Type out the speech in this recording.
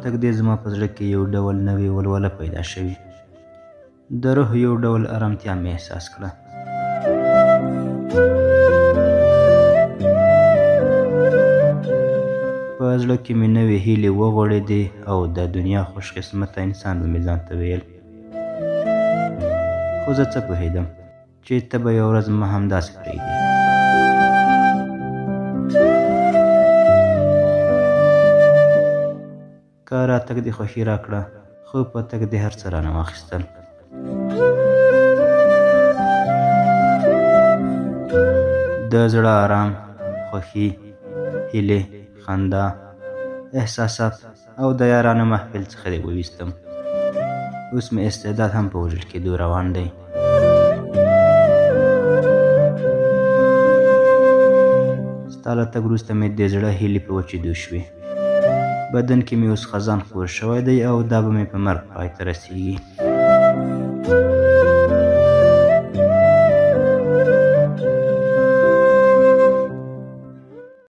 راتګ دې زما په زړه کې یو ډول نوې ولوله پیدا شوې. د روح یو ډول ارامتیا مې احساس کړه. په زړه کې مې نوې هیلې وغوړېدې او د دنیا خوش قسمته انسان به مې ځان ته ویل. خو زه څه پوهېدم چې ته به یوه ورځ ما همداسې پرېږدې. که راتګ دې خوښي راکړه، خو په تګ دې هر څه رانه واخیستل. د زړه آرام، خوښي، هیلې، خندا، احساسات او د یارانه محفل څخه دې وویستم. اوس مې استعداد هم په وژل کېدو روان دی. ستا له تګ وروسته مې د زړه هیلې په وچېدو شوې. بدن کې مې اوس خزان خور شوی دی او دا به مې په مرګ پای ته رسېږي.